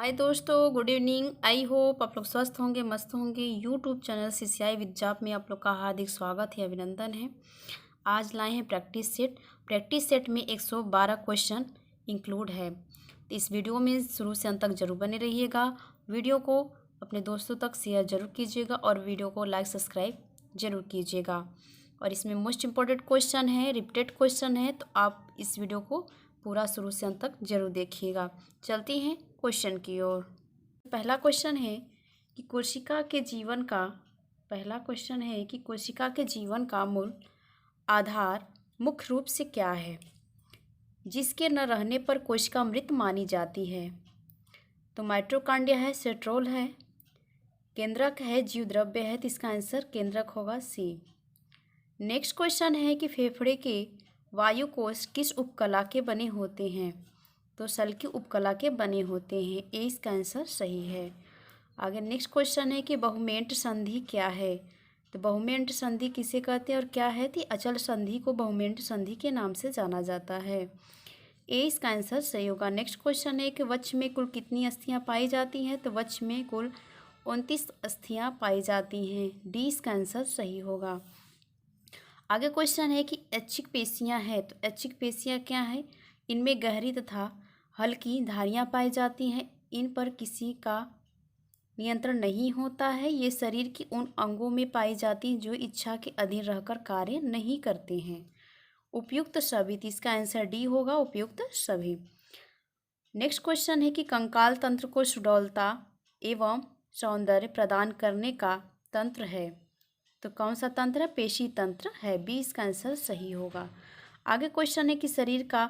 हाय दोस्तों, good evening. I hope आप लोग स्वस्थ होंगे, मस्त होंगे। YouTube channel CCI with job में आप लोग का हार्दिक स्वागत है, अभिनंदन है। आज लाए हैं प्रैक्टिस सेट। प्रैक्टिस सेट में 112 क्वेश्चन इंक्लूड है। तो इस वीडियो में शुरू से अंत तक जरूर बने रहिएगा। वीडियो को अपने दोस्तों तक शेयर जरूर कीजिएगा और वीडियो को लाइक सब्सक्राइब जरूर कीजिएगा। और इसमें मोस्ट इम्पोर्टेंट क्वेश्चन है, रिपीटेड क्वेश्चन है, तो आप इस वीडियो को पूरा शुरू से अंत तक जरूर देखिएगा। चलते हैं क्वेश्चन की ओर। पहला क्वेश्चन है कि कोशिका के जीवन का मूल आधार मुख्य रूप से क्या है, जिसके न रहने पर कोशिका मृत मानी जाती है। तो माइटोकॉन्ड्रिया है, सेंट्रोल है, केंद्रक है, जीव द्रव्य है। तो इसका आंसर केंद्रक होगा, सी। नेक्स्ट क्वेश्चन है कि फेफड़े के वायु कोश किस उपकला के बने होते हैं। तो सल की उपकला के बने होते हैं। ए इसका आंसर सही है। आगे नेक्स्ट क्वेश्चन है कि बहुमेंट संधि क्या है। तो बहुमेंट संधि किसे कहते हैं और क्या है। तो अचल संधि को बहुमेंट संधि के नाम से जाना जाता है। ए इसका आंसर सही होगा। नेक्स्ट क्वेश्चन है कि वक्ष में कुल कितनी अस्थियां पाई जाती हैं। तो वक्ष में कुल 29 अस्थियां पाई जाती हैं। डी इसका आंसर सही होगा। आगे क्वेश्चन है कि ऐच्छिक पेशियां हैं। तो ऐच्छिक पेशियां क्या है। इनमें गहरी तथा हल्की धारियां पाई जाती हैं। इन पर किसी का नियंत्रण नहीं होता है। ये शरीर की उन अंगों में पाई जाती हैं जो इच्छा के अधीन रहकर कार्य नहीं करते हैं। उपयुक्त सभी। तो इसका आंसर डी होगा, उपयुक्त सभी। नेक्स्ट क्वेश्चन है कि कंकाल तंत्र को सुडौलता एवं सौंदर्य प्रदान करने का तंत्र है। तो कौन सा तंत्र है। पेशी तंत्र है। बी इसका आंसर सही होगा। आगे क्वेश्चन है कि शरीर का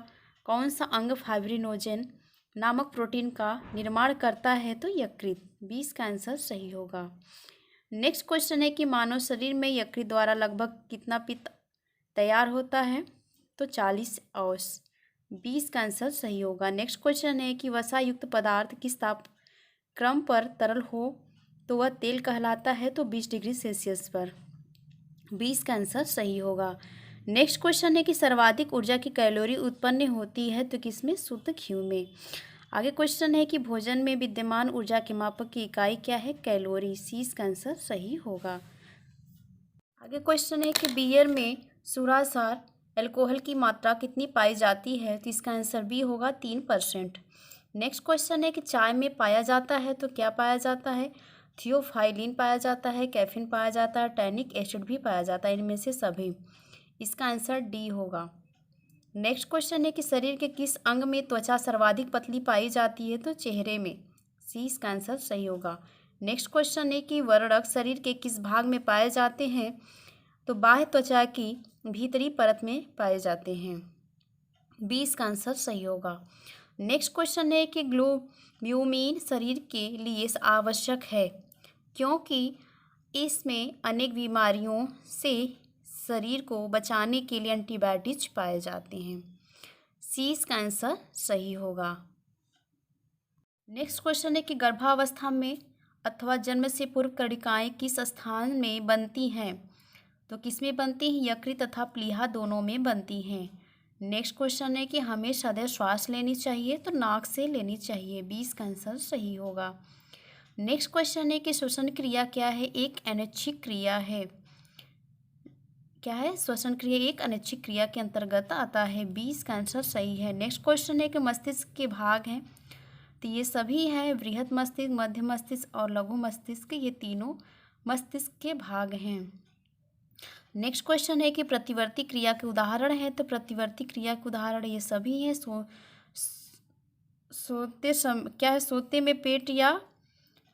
कौन सा अंग फाइब्रिनोजेन नामक प्रोटीन का निर्माण करता है। तो यकृत। बी इसका आंसर सही होगा। नेक्स्ट क्वेश्चन है कि मानव शरीर में यकृत द्वारा लगभग कितना पित्त तैयार होता है। तो 40 औंस। बी इसका आंसर सही होगा। नेक्स्ट क्वेश्चन है कि वसा युक्त पदार्थ किस तापक्रम पर तरल हो तो वह तेल कहलाता है। तो 20 डिग्री सेल्सियस पर। 20 का आंसर सही होगा। नेक्स्ट क्वेश्चन है कि सर्वाधिक ऊर्जा की कैलोरी उत्पन्न होती है। तो किसमें। शुद्ध घी में। आगे क्वेश्चन है कि भोजन में विद्यमान ऊर्जा के मापक की इकाई क्या है। कैलोरी। सी इसका आंसर सही होगा। आगे क्वेश्चन है कि बियर में सुरासार अल्कोहल की मात्रा कितनी पाई जाती है। तो इसका आंसर बी होगा, 3%। नेक्स्ट क्वेश्चन है कि चाय में पाया जाता है। तो क्या पाया जाता है। थियोफाइलिन पाया जाता है, कैफीन पाया जाता है, टैनिक एसिड भी पाया जाता है। इनमें से सभी। इसका आंसर डी होगा। नेक्स्ट क्वेश्चन है कि शरीर के किस अंग में त्वचा सर्वाधिक पतली पाई जाती है। तो चेहरे में। सी इसका आंसर सही होगा। नेक्स्ट क्वेश्चन है कि वर्णक शरीर के किस भाग में पाए जाते हैं। तो बाह्य त्वचा की भीतरी परत में पाए जाते हैं। बी इसका आंसर सही होगा। नेक्स्ट क्वेश्चन है कि ग्लोब्यूमिन शरीर के लिए आवश्यक है क्योंकि इसमें अनेक बीमारियों से शरीर को बचाने के लिए एंटीबायोटिक्स पाए जाते हैं। सी इसका आंसर सही होगा। नेक्स्ट क्वेश्चन है कि गर्भावस्था में अथवा जन्म से पूर्व कणिकाएं किस स्थान में बनती हैं। तो किस में बनती हैं। यकृत तथा प्लीहा दोनों में बनती हैं। नेक्स्ट क्वेश्चन है कि हमें सदैव श्वास लेनी चाहिए। तो नाक से लेनी चाहिए। 20 का आंसर सही होगा। नेक्स्ट क्वेश्चन है कि श्वसन क्रिया क्या है। एक अनैच्छिक क्रिया है। क्या है। श्वसन क्रिया एक अनैच्छिक क्रिया के अंतर्गत आता है। 20 का आंसर सही है। नेक्स्ट क्वेश्चन है कि मस्तिष्क के भाग हैं। तो ये सभी हैं, बृहद मस्तिष्क, मध्य मस्तिष्क और लघु मस्तिष्क। ये तीनों मस्तिष्क के भाग हैं। नेक्स्ट क्वेश्चन है कि प्रतिवर्ती क्रिया के उदाहरण है। तो प्रतिवर्ती क्रिया के उदाहरण ये सभी हैं। सोते समय क्या है। सोते में पेट या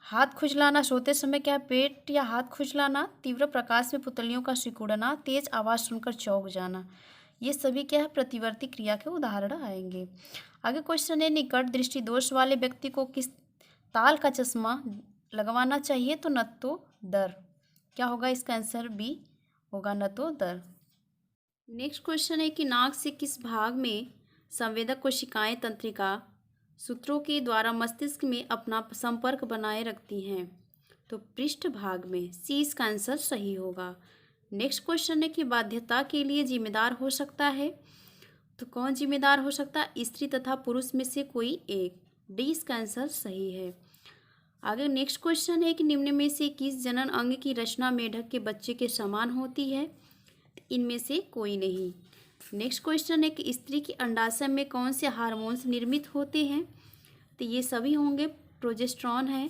हाथ खुजलाना। सोते समय क्या है। पेट या हाथ खुजलाना। तीव्र प्रकाश में पुतलियों का सिकुड़ना। तेज आवाज़ सुनकर चौंक जाना। ये सभी क्या है। प्रतिवर्ती क्रिया के उदाहरण आएंगे। आगे क्वेश्चन है निकट दृष्टि दोष वाले व्यक्ति को किस ताल का चश्मा लगवाना चाहिए। तो नत्तोदर। क्या होगा। इसका आंसर बी होगा, नत्तोदर। नेक्स्ट क्वेश्चन है कि नाक से किस भाग में संवेदक कोशिकाएं तंत्रिका सूत्रों के द्वारा मस्तिष्क में अपना संपर्क बनाए रखती हैं। तो पृष्ठ भाग में। सी इसका आंसर सही होगा। नेक्स्ट क्वेश्चन है कि बाध्यता के लिए जिम्मेदार हो सकता है। तो कौन जिम्मेदार हो सकता है। स्त्री तथा पुरुष में से कोई एक। डी इसका आंसर सही है। आगे नेक्स्ट क्वेश्चन है कि निम्न में से किस जनन अंग की रचना मेढक के बच्चे के समान होती है? इनमें से कोई नहीं। नेक्स्ट क्वेश्चन है कि स्त्री की अंडाशय में कौन से हार्मोन्स निर्मित होते हैं? तो ये सभी होंगे, प्रोजेस्टेरॉन है,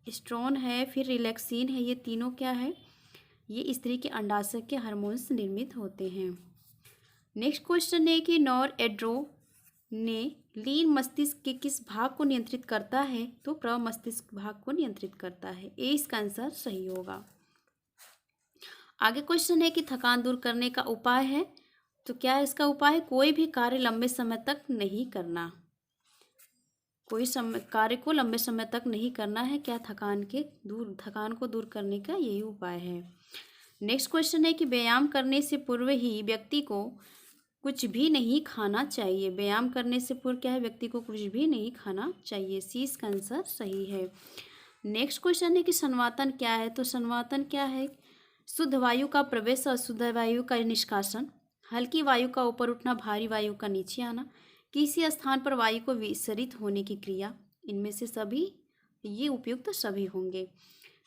एस्ट्रोन है, फिर रिलैक्सिन है, ये तीनों क्या है? ये स्त्री के अंडाशय के हार्मोन्स निर्मित होते हैं। नेक्स्ट क्वेश्चन है कि नॉरएड्रेनालिन मस्तिष्क के किस भाग को नियंत्रित करता है? तो प्रमस्तिष्क भाग को नियंत्रित करता है। ए इसका आंसर सही होगा। आगे क्वेश्चन है कि थकान दूर करने का उपाय है, तो क्या है इसका उपाय? कोई भी कार्य लंबे समय तक नहीं करना। कार्य को लंबे समय तक नहीं करना है, क्या? थकान को दूर करने का यही उपाय है। नेक्स्ट क्वेश्चन है कि व्यायाम करने से पूर्व ही व्यक्ति को कुछ भी नहीं खाना चाहिए। व्यायाम करने से पूर्व क्या है? व्यक्ति को कुछ भी नहीं खाना चाहिए। सी इसका आंसर सही है। नेक्स्ट क्वेश्चन है कि संवातन क्या है? तो संवातन क्या है? शुद्ध वायु का प्रवेश और शुद्ध वायु का निष्कासन, हल्की वायु का ऊपर उठना, भारी वायु का नीचे आना, किसी स्थान पर वायु को विसरित होने की क्रिया। इनमें से सभी ये उपयुक्त सभी होंगे।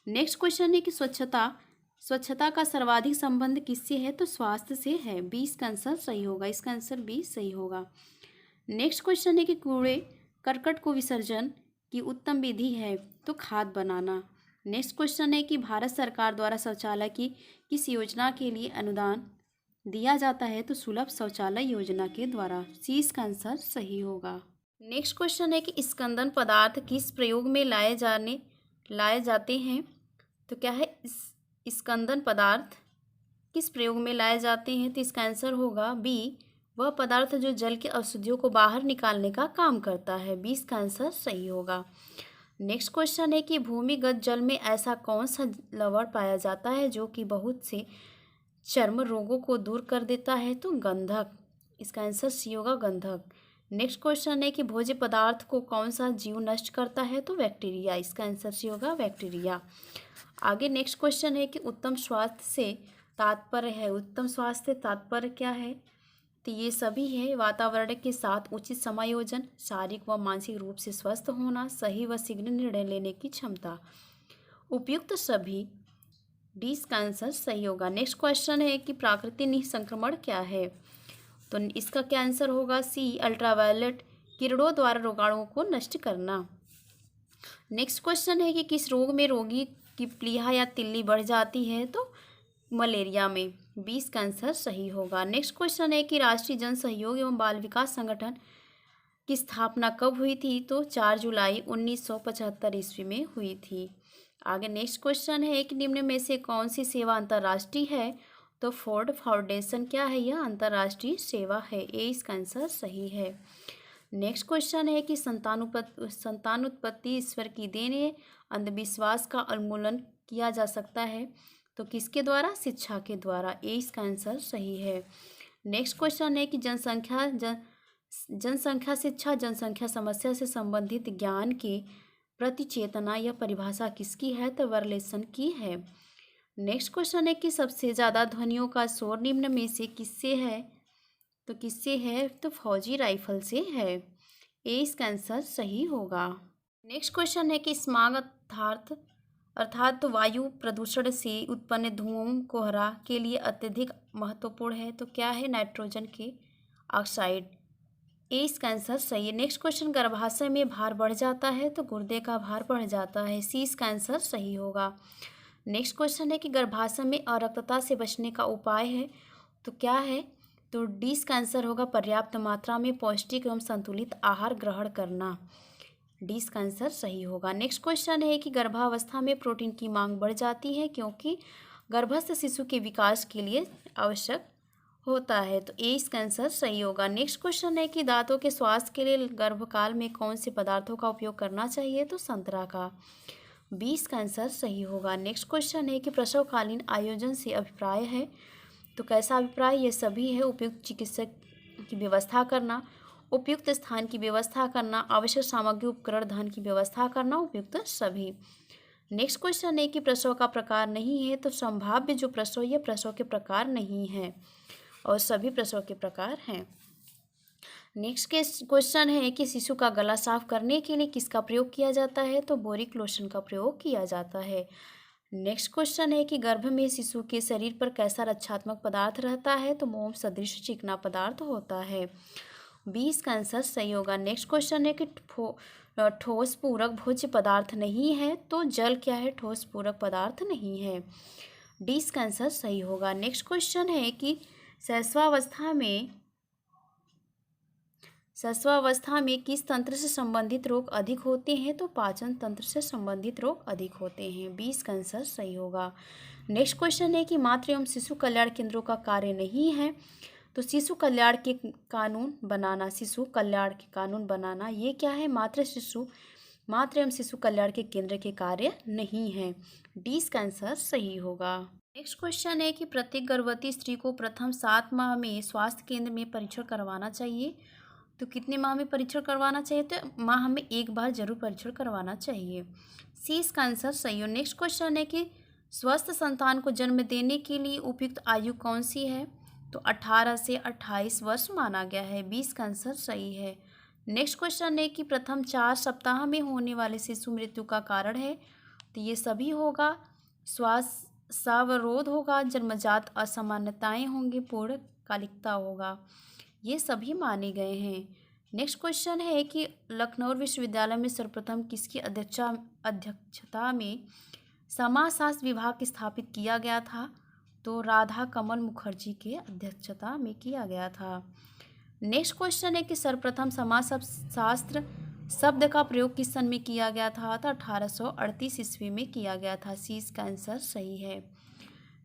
नेक्स्ट क्वेश्चन है कि स्वच्छता का सर्वाधिक संबंध किससे है? तो स्वास्थ्य से है। बी इसका आंसर सही होगा। इसका आंसर बी सही होगा। नेक्स्ट क्वेश्चन है कि कूड़े करकट को विसर्जन की उत्तम विधि है? तो खाद बनाना। नेक्स्ट क्वेश्चन है कि भारत सरकार द्वारा शौचालय की किस योजना के लिए अनुदान दिया जाता है? तो सुलभ शौचालय योजना के द्वारा। सी इसका आंसर सही होगा। नेक्स्ट क्वेश्चन है कि स्कंदन पदार्थ किस प्रयोग में लाए जाते हैं? तो क्या है? स्कंदन पदार्थ किस प्रयोग में लाए जाते हैं? तो इसका आंसर होगा बी, वह पदार्थ जो जल के अशुद्धियों को बाहर निकालने का काम करता है। बी इसका आंसर सही होगा। नेक्स्ट क्वेश्चन है कि भूमिगत जल में ऐसा कौन सा लवण पाया जाता है जो कि बहुत से चर्म रोगों को दूर कर देता है? तो गंधक। इसका आंसर सी होगा, गंधक। नेक्स्ट क्वेश्चन है कि भोज्य पदार्थ को कौन सा जीव नष्ट करता है? तो बैक्टीरिया। इसका आंसर सी होगा, बैक्टीरिया। आगे नेक्स्ट क्वेश्चन है कि उत्तम स्वास्थ्य से तात्पर्य है। उत्तम स्वास्थ्य से तात्पर्य क्या है? तो ये सभी है, वातावरण के साथ उचित समायोजन, शारीरिक व मानसिक रूप से स्वस्थ होना, सही व शीघ्र निर्णय लेने की क्षमता। उपयुक्त सभी। डी इसका आंसर सही होगा। नेक्स्ट क्वेश्चन है कि प्राकृतिक निसंक्रमण क्या है? तो इसका क्या आंसर होगा? सी, अल्ट्रावायलेट किरणों द्वारा रोगाणुओं को नष्ट करना। नेक्स्ट क्वेश्चन है कि किस रोग में रोगी की प्लीहा या तिल्ली बढ़ जाती है? तो मलेरिया में। 20 का आंसर सही होगा। नेक्स्ट क्वेश्चन है कि राष्ट्रीय जन सहयोग एवं बाल विकास संगठन की स्थापना कब हुई थी? तो 4 जुलाई 1975 ईस्वी में हुई थी। आगे नेक्स्ट क्वेश्चन है कि निम्न में से कौन सी सेवा अंतर्राष्ट्रीय है? तो फोर्ड फाउंडेशन क्या है? यह अंतर्राष्ट्रीय सेवा है। ए इसका आंसर सही है। नेक्स्ट क्वेश्चन है कि संतान उत्पत्ति ईश्वर की देन है, अंधविश्वास का उन्मूलन किया जा सकता है तो किसके द्वारा? शिक्षा के द्वारा। ए इसका आंसर सही है। नेक्स्ट क्वेश्चन है कि जनसंख्या शिक्षा जनसंख्या समस्या से संबंधित ज्ञान के प्रति चेतना या परिभाषा किसकी है? तो वर्लेसन की है। नेक्स्ट क्वेश्चन है कि सबसे ज़्यादा ध्वनियों का शोर निम्न में से किससे है? तो किससे है? तो फौजी राइफल से है। ए इसका आंसर सही होगा। नेक्स्ट क्वेश्चन है कि स्माग अर्थात वायु प्रदूषण से उत्पन्न धुओं कोहरा के लिए अत्यधिक महत्वपूर्ण है तो क्या है? नाइट्रोजन के ऑक्साइड। ए इसका आंसर सही है। नेक्स्ट क्वेश्चन, गर्भाशय में भार बढ़ जाता है तो गुर्दे का भार बढ़ जाता है। सी इसका आंसर सही होगा। नेक्स्ट क्वेश्चन है कि गर्भाशय में अरक्तता से बचने का उपाय है तो क्या है? तो डी इसका आंसर होगा, पर्याप्त मात्रा में पौष्टिक एवं संतुलित आहार ग्रहण करना। डी इसका आंसर सही होगा। नेक्स्ट क्वेश्चन है कि गर्भावस्था में प्रोटीन की मांग बढ़ जाती है क्योंकि गर्भस्थ शिशु के विकास के लिए आवश्यक होता है तो ए इसका आंसर सही होगा। नेक्स्ट क्वेश्चन है कि दांतों के स्वास्थ्य के लिए गर्भकाल में कौन से पदार्थों का उपयोग करना चाहिए? तो संतरा का। बी इसका आंसर सही होगा। नेक्स्ट क्वेश्चन है कि प्रसवकालीन आयोजन से अभिप्राय है तो कैसा अभिप्राय? ये सभी है, उपयुक्त चिकित्सक की व्यवस्था करना, उपयुक्त स्थान की व्यवस्था करना, आवश्यक सामग्री उपकरण धन की व्यवस्था करना, उपयुक्त सभी। नेक्स्ट क्वेश्चन है कि प्रसव का प्रकार नहीं है तो संभाव्य जो प्रसव ये प्रसव के प्रकार नहीं है और सभी प्रसव के प्रकार हैं। नेक्स्ट क्वेश्चन है कि शिशु का गला साफ करने के लिए किसका प्रयोग किया जाता है? तो बोरिक लोशन का प्रयोग किया जाता है। नेक्स्ट क्वेश्चन है कि गर्भ में शिशु के शरीर पर कैसा रक्षात्मक पदार्थ रहता है? तो मोम सदृश चिकना पदार्थ होता है। 20 का आंसर सही होगा। नेक्स्ट क्वेश्चन है कि ठोस पूरक भोज्य पदार्थ नहीं है, तो जल क्या है? ठोस पूरक पदार्थ नहीं है। 20 का आंसर सही होगा। नेक्स्ट क्वेश्चन है कि शैशवावस्था में किस तंत्र से संबंधित रोग अधिक होते हैं? तो पाचन तंत्र से संबंधित रोग अधिक होते हैं। 20 का आंसर सही होगा। नेक्स्ट क्वेश्चन है कि मातृ एवं शिशु कल्याण केंद्रों का कार्य नहीं है, तो शिशु कल्याण के कानून बनाना ये क्या है? मातृ एवं शिशु कल्याण के केंद्र के कार्य नहीं है। 20 का आंसर सही होगा। नेक्स्ट क्वेश्चन है कि प्रत्येक गर्भवती स्त्री को प्रथम 7 माह में स्वास्थ्य केंद्र में परीक्षण करवाना चाहिए। तो कितने माह में परीक्षण करवाना चाहिए? तो माह में एक बार जरूर परीक्षण करवाना चाहिए। सी इसका आंसर सही हो। नेक्स्ट क्वेश्चन है कि स्वस्थ संतान को जन्म देने के लिए उपयुक्त आयु कौन सी है? तो 18 से 28 वर्ष माना गया है। 20 का आंसर सही है। नेक्स्ट क्वेश्चन है कि प्रथम 4 सप्ताह में होने वाले शिशु मृत्यु का कारण है? तो ये सभी होगा। श्वासावरोध होगा, जन्मजात असामान्यताएं होंगी, पूर्णकालिकता होगा। ये सभी माने गए हैं। नेक्स्ट क्वेश्चन है कि लखनऊ विश्वविद्यालय में सर्वप्रथम किसकी अध्यक्षता में समाजशास्त्र विभाग स्थापित किया गया था? तो राधा कमल मुखर्जी के अध्यक्षता में किया गया था। नेक्स्ट क्वेश्चन है कि सर्वप्रथम समाजशास्त्र शब्द का प्रयोग किस सन में किया गया था? तो 1838 ईस्वी में किया गया था। सी इसका आंसर सही है।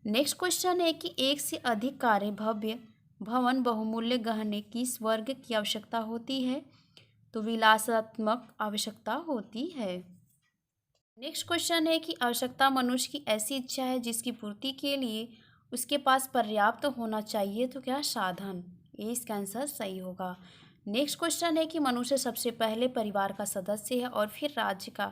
नेक्स्ट क्वेश्चन है कि एक से अधिक कार्य भवन बहुमूल्य गहने किस वर्ग की आवश्यकता होती है? तो विलासात्मक आवश्यकता होती है। नेक्स्ट क्वेश्चन है कि आवश्यकता मनुष्य की ऐसी इच्छा है जिसकी पूर्ति के लिए उसके पास पर्याप्त होना चाहिए, तो क्या? साधन। ये इसका आंसर सही होगा। नेक्स्ट क्वेश्चन है कि मनुष्य सबसे पहले परिवार का सदस्य है और फिर राज्य का।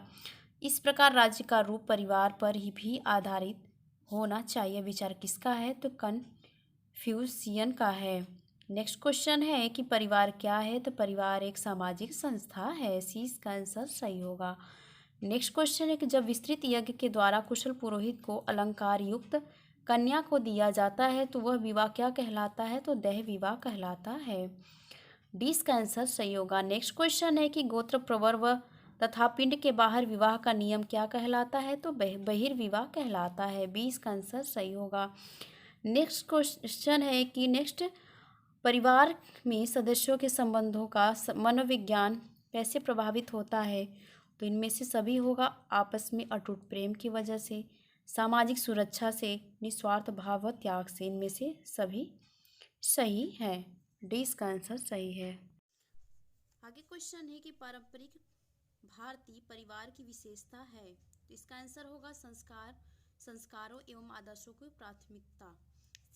इस प्रकार राज्य का रूप परिवार पर ही भी आधारित होना चाहिए। विचार किसका है? तो कन्फ्यूशियन का है। नेक्स्ट क्वेश्चन है कि परिवार क्या है? तो परिवार एक सामाजिक संस्था है। सी इसका आंसर सही होगा। नेक्स्ट क्वेश्चन है कि जब विस्तृत यज्ञ के द्वारा कुशल पुरोहित को अलंकार युक्त कन्या को दिया जाता है तो वह विवाह क्या कहलाता है? तो देह विवाह कहलाता है। 20 का आंसर सही होगा। नेक्स्ट क्वेश्चन है कि गोत्र प्रवर तथा पिंड के बाहर विवाह का नियम क्या कहलाता है? तो बहिर्विवाह कहलाता है। 20 का आंसर सही होगा। नेक्स्ट क्वेश्चन है कि परिवार में सदस्यों के संबंधों का मनोविज्ञान कैसे प्रभावित होता है? तो इनमें से सभी होगा। आपस में अटूट प्रेम की वजह से, सामाजिक सुरक्षा से, निस्वार्थ भाव व त्याग से। इनमें से सभी सही है। डी इसका आंसर सही है। आगे क्वेश्चन है कि पारंपरिक भारतीय परिवार की विशेषता है। तो इसका आंसर होगा संस्कारों एवं आदर्शों की प्राथमिकता।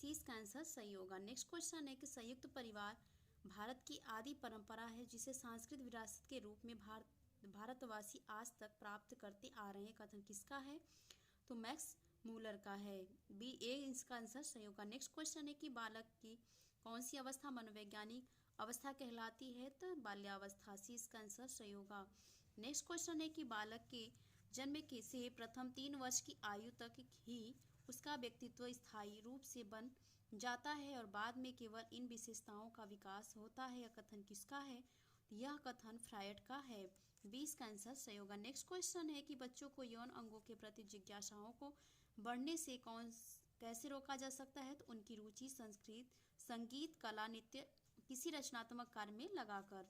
सी इसका आंसर सही होगा। नेक्स्ट क्वेश्चन है कि संयुक्त परिवार भारत की आदि परंपरा है जिसे सांस्कृतिक विरासत के रूप में भारतवासी आज तक प्राप्त करते आ रहे हैं। कथन किसका है? तो मैक्स मूलर का है। बी ए इसका आंसर सही होगा। नेक्स्ट क्वेश्चन है कि बालक की कौन सी अवस्था मनोवैज्ञानिक अवस्था कहलाती है? तो बाल्यावस्था। सी इसका आंसर सही होगा। नेक्स्ट क्वेश्चन है कि बालक के जन्म के से प्रथम 3 वर्ष की आयु तक ही उसका व्यक्तित्व स्थायी रूप से बन जाता है और बाद में केवल इन विशेषताओं का विकास होता है। यह कथन किसका है? यह कथन फ्रायड का है। 20 का आंसर सही होगा। नेक्स्ट क्वेश्चन है कि बच्चों को यौन अंगों के प्रति जिज्ञासाओं को बढ़ने से कैसे रोका जा सकता है? तो उनकी रुचि संगीत, कला, नृत्य, किसी रचनात्मक कार्य में लगाकर।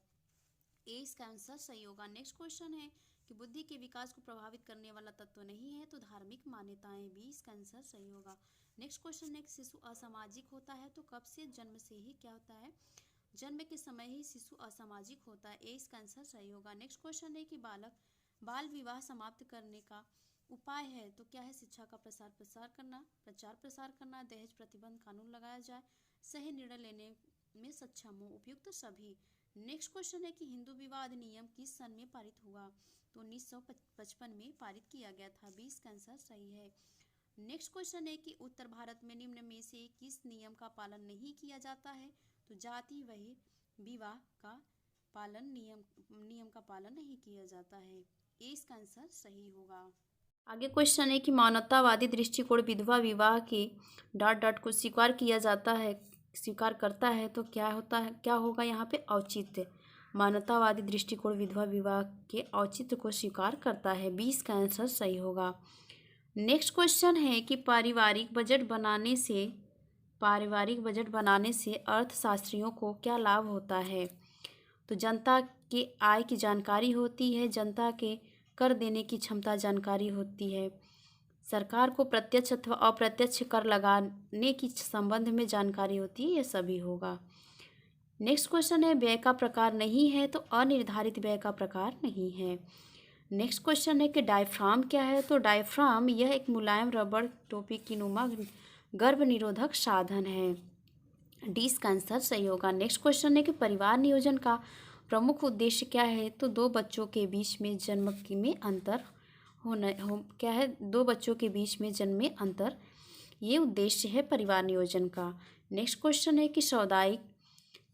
ए इसका आंसर सही होगा। नेक्स्ट क्वेश्चन है कि बुद्धि के विकास को प्रभावित करने वाला तत्व नहीं है, तो धार्मिक मान्यताएं। 20 का आंसर सही होगा। नेक्स्ट क्वेश्चन है कि शिशु असामाजिक होता है, तो कब से? जन्म से ही क्या होता है? जन्म के समय ही शिशु असामाजिक होता है। ए इसका आंसर सही होगा। नेक्स्ट क्वेश्चन है कि बाल विवाह समाप्त करने का उपाय है, तो क्या है? शिक्षा का प्रचार प्रसार करना, दहेज प्रतिबंध कानून लगाया जाए, सही निर्णय लेने में सक्षम हो, उपयुक्त सभी। नेक्स्ट क्वेश्चन है कि हिंदू विवाह अधिनियम किस सन में पारित हुआ? तो 1955 में पारित किया गया था। 20 का आंसर सही है। नेक्स्ट क्वेश्चन है कि उत्तर भारत में निम्न में से किस नियम का पालन नहीं किया जाता है? तो जाति विवाह का पालन नियम का पालन नहीं किया जाता है। ये इसका आंसर सही होगा। आगे क्वेश्चन है कि मानवतावादी दृष्टिकोण विधवा विवाह के डॉट डॉट को स्वीकार करता है तो क्या होता है, क्या होगा यहाँ पे औचित्य। मानवतावादी दृष्टिकोण विधवा विवाह के औचित्य को स्वीकार करता है। 20 का आंसर सही होगा। नेक्स्ट क्वेश्चन है कि पारिवारिक बजट बनाने से अर्थशास्त्रियों को क्या लाभ होता है। तो जनता के आय की जानकारी होती है, जनता के कर देने की क्षमता जानकारी होती है, सरकार को प्रत्यक्ष अथवा अप्रत्यक्ष कर लगाने की संबंध में जानकारी होती है, ये सभी होगा। नेक्स्ट क्वेश्चन है व्यय का प्रकार नहीं है तो अनिर्धारित व्यय का प्रकार नहीं है। नेक्स्ट क्वेश्चन है कि डायफ्राम क्या है। तो डायफ्राम यह एक मुलायम रबड़ टोपी की नुमा गर्भ निरोधक साधन है। 20 का आंसर सही होगा। नेक्स्ट क्वेश्चन है कि परिवार नियोजन का प्रमुख उद्देश्य क्या है। तो दो बच्चों के बीच में जन्म में अंतर क्या है, दो बच्चों के बीच में जन्म में अंतर, ये उद्देश्य है परिवार नियोजन का। नेक्स्ट क्वेश्चन है कि सामुदायिक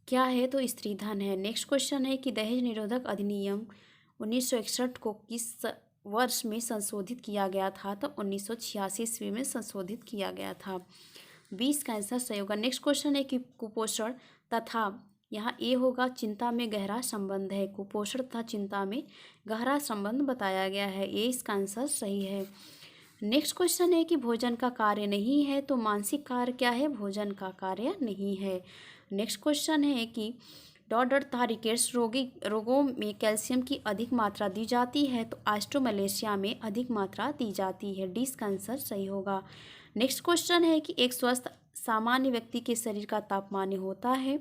क्या है। तो स्त्री धन है। नेक्स्ट क्वेश्चन है कि दहेज निरोधक अधिनियम 1961 को किस वर्ष में संशोधित किया गया था। तो 1986 ईस्वी में संशोधित किया गया था। 20 का आंसर सही होगा। नेक्स्ट क्वेश्चन है कि कुपोषण तथा यहाँ ए होगा चिंता में गहरा संबंध है। कुपोषण तथा चिंता में गहरा संबंध बताया गया है। ये इसका आंसर सही है। नेक्स्ट क्वेश्चन है कि भोजन का कार्य नहीं है। तो मानसिक कार्य क्या है, भोजन का कार्य नहीं है। नेक्स्ट क्वेश्चन है कि डॉट डॉट तथा रिकेट्स रोगों में कैल्शियम की अधिक मात्रा दी जाती है। तो ऑस्टियोमलेशिया में अधिक मात्रा दी जाती है। 20 का आंसर सही होगा। नेक्स्ट क्वेश्चन है कि एक स्वस्थ सामान्य व्यक्ति के शरीर का तापमान होता है।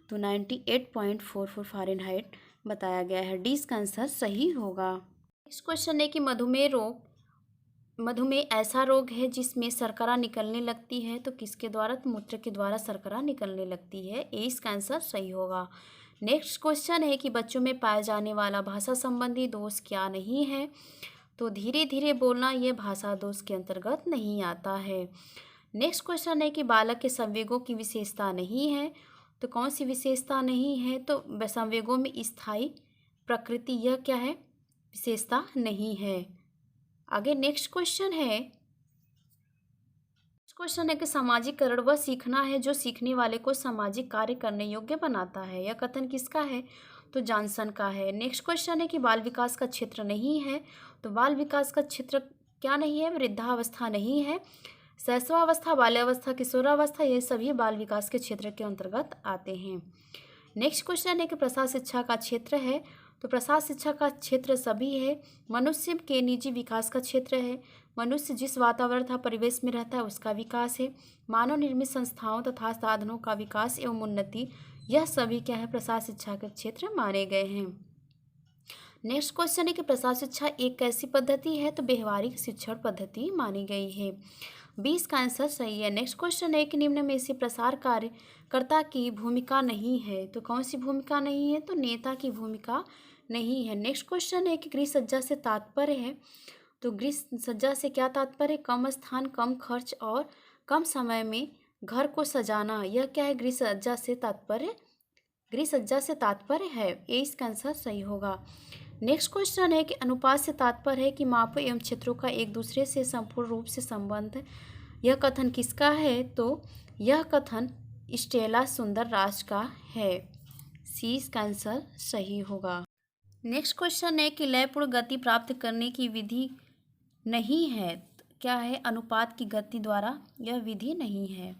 तो 98.44 फ़ारेनहाइट बताया गया है। 20 का आंसर सही होगा। नेक्स्ट क्वेश्चन है कि मधुमेह ऐसा रोग है जिसमें शर्करा निकलने लगती है। तो किसके द्वारा, तो मूत्र के द्वारा शर्करा निकलने लगती है। ए इसका आंसर सही होगा। नेक्स्ट क्वेश्चन है कि बच्चों में पाया जाने वाला भाषा संबंधी दोष क्या नहीं है। तो धीरे धीरे बोलना यह भाषा दोष के अंतर्गत नहीं आता है। नेक्स्ट क्वेश्चन है कि बालक के संवेगों की विशेषता नहीं है। तो कौन सी विशेषता नहीं है, तो संवेगों में स्थायी प्रकृति, यह क्या है, विशेषता नहीं है। आगे नेक्स्ट क्वेश्चन है कि सामाजिकरण वह सीखना है जो सीखने वाले को सामाजिक कार्य करने योग्य बनाता है। यह कथन किसका है, तो जॉनसन का है। नेक्स्ट क्वेश्चन है कि बाल विकास का क्षेत्र नहीं है। तो बाल विकास का क्षेत्र क्या नहीं है, वृद्धावस्था नहीं है। शैशवावस्था, बाल्यावस्था, किशोरावस्था, ये सभी बाल विकास के क्षेत्र के अंतर्गत आते हैं। नेक्स्ट क्वेश्चन है कि प्रसार शिक्षा का क्षेत्र है। तो प्रसार शिक्षा का क्षेत्र सभी है। मनुष्य के निजी विकास का क्षेत्र है। मनुष्य जिस वातावरण तथा परिवेश में रहता है उसका विकास है। मानव निर्मित संस्थाओं तथा साधनों का विकास एवं उन्नति, यह सभी क्या है, प्रसार शिक्षा के क्षेत्र माने गए हैं। नेक्स्ट क्वेश्चन है कि प्रसार शिक्षा एक कैसी पद्धति है। तो व्यवहारिक शिक्षण पद्धति मानी गई है। 20 का आंसर सही है। नेक्स्ट क्वेश्चन है कि निम्न में से प्रसार कार्यकर्ता की भूमिका नहीं है। तो कौन सी भूमिका नहीं है, तो नेता की भूमिका नहीं है। नेक्स्ट क्वेश्चन है कि गृह सज्जा से तात्पर्य है। तो गृह सज्जा से क्या तात्पर्य, कम स्थान, कम खर्च और कम समय में घर को सजाना, यह क्या है, गृह सज्जा से तात्पर्य है। ये इसका आंसर सही होगा। नेक्स्ट क्वेश्चन है कि अनुपात से तात्पर्य है कि मापों एवं क्षेत्रों का एक दूसरे से संपूर्ण रूप से संबंध, यह कथन किसका है, तो यह कथन स्टेला सुंदरराज का है। सी इसका आंसर सही होगा। नेक्स्ट क्वेश्चन है कि लयपूर्ण गति प्राप्त करने की विधि नहीं है। क्या है, अनुपात की गति द्वारा यह विधि नहीं है।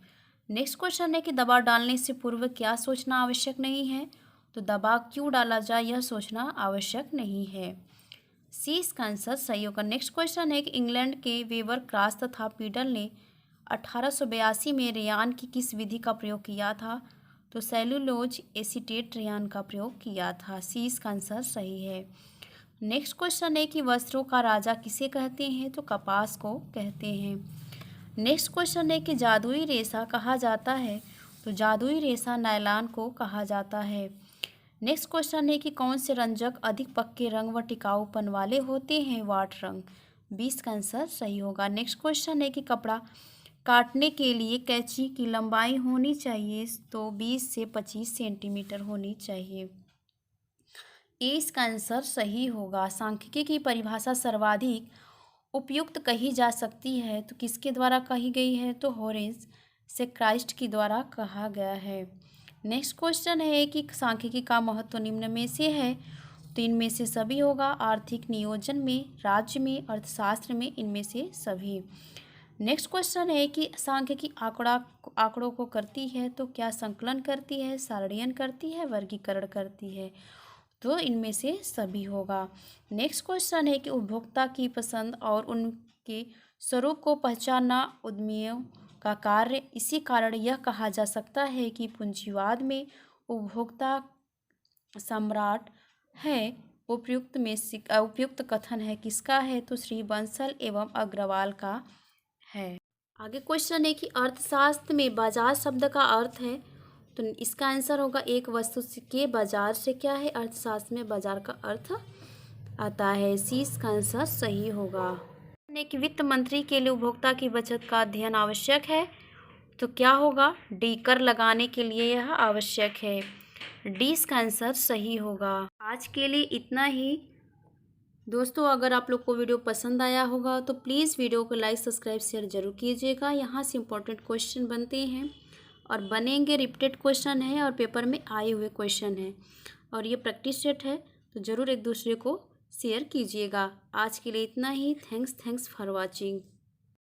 नेक्स्ट क्वेश्चन है कि दबाव डालने से पूर्व क्या सोचना आवश्यक नहीं है। तो दबाव क्यों डाला जाए यह सोचना आवश्यक नहीं है। सी इसका आंसर सही होगा। नेक्स्ट क्वेश्चन है कि इंग्लैंड के वेबर, क्रॉस तथा पीडल ने 1882 में रेयान की किस विधि का प्रयोग किया था। तो सेलुलोज एसीटेट रेयान का प्रयोग किया था। सी इसका आंसर सही है। नेक्स्ट क्वेश्चन है कि वस्त्रों का राजा किसे कहते हैं। तो कपास को कहते हैं। नेक्स्ट क्वेश्चन है कि जादुई रेशा कहा जाता है। तो जादुई रेशा नायलॉन को कहा जाता है। नेक्स्ट क्वेश्चन है कि कौन से रंजक अधिक पक्के रंग व टिकाऊपन वाले होते हैं। वाट रंग। 20 का आंसर सही होगा। नेक्स्ट क्वेश्चन है कि कपड़ा काटने के लिए कैंची की लंबाई होनी चाहिए तो 20 से 25 सेंटीमीटर होनी चाहिए। इसका आंसर सही होगा। सांख्यिकी की परिभाषा सर्वाधिक उपयुक्त कही जा सकती है तो किसके द्वारा कही गई है, तो हॉरेस से क्राइस्ट के द्वारा कहा गया है। नेक्स्ट क्वेश्चन है कि सांख्यिकी का महत्व निम्न में से है, तो इनमें से सभी होगा। आर्थिक नियोजन में, राज्य में, अर्थशास्त्र में, इनमें से सभी। नेक्स्ट क्वेश्चन है कि सांख्यिकी आंकड़ों को करती है तो क्या संकलन करती है, सारणीयन करती है, वर्गीकरण करती है, तो इनमें से सभी होगा। नेक्स्ट क्वेश्चन है कि उपभोक्ता की पसंद और उनके स्वरूप को पहचानना उद्यमियों का कार्य। इसी कारण यह कहा जा सकता है कि पूंजीवाद में उपभोक्ता सम्राट है। उपयुक्त कथन है किसका है, तो श्री बंसल एवं अग्रवाल का है। आगे क्वेश्चन है कि अर्थशास्त्र में बाजार शब्द का अर्थ है, तो इसका आंसर होगा एक वस्तु के बाजार से क्या है, अर्थशास्त्र में बाजार का अर्थ आता है। सी इसका आंसर सही होगा। कि वित्त मंत्री के लिए उपभोक्ता की बचत का अध्ययन आवश्यक है, तो क्या होगा, डी कर लगाने के लिए यह आवश्यक है। डी इसका आंसर सही होगा। आज के लिए इतना ही दोस्तों। अगर आप लोग को वीडियो पसंद आया होगा तो प्लीज़ वीडियो को लाइक, सब्सक्राइब, शेयर जरूर कीजिएगा। यहाँ से इम्पोर्टेंट क्वेश्चन बनते हैं और बनेंगे, रिपीटेड क्वेश्चन है और पेपर में आए हुए क्वेश्चन है और ये प्रैक्टिस सेट है, तो ज़रूर एक दूसरे को शेयर कीजिएगा। आज के लिए इतना ही। Thanks for watching.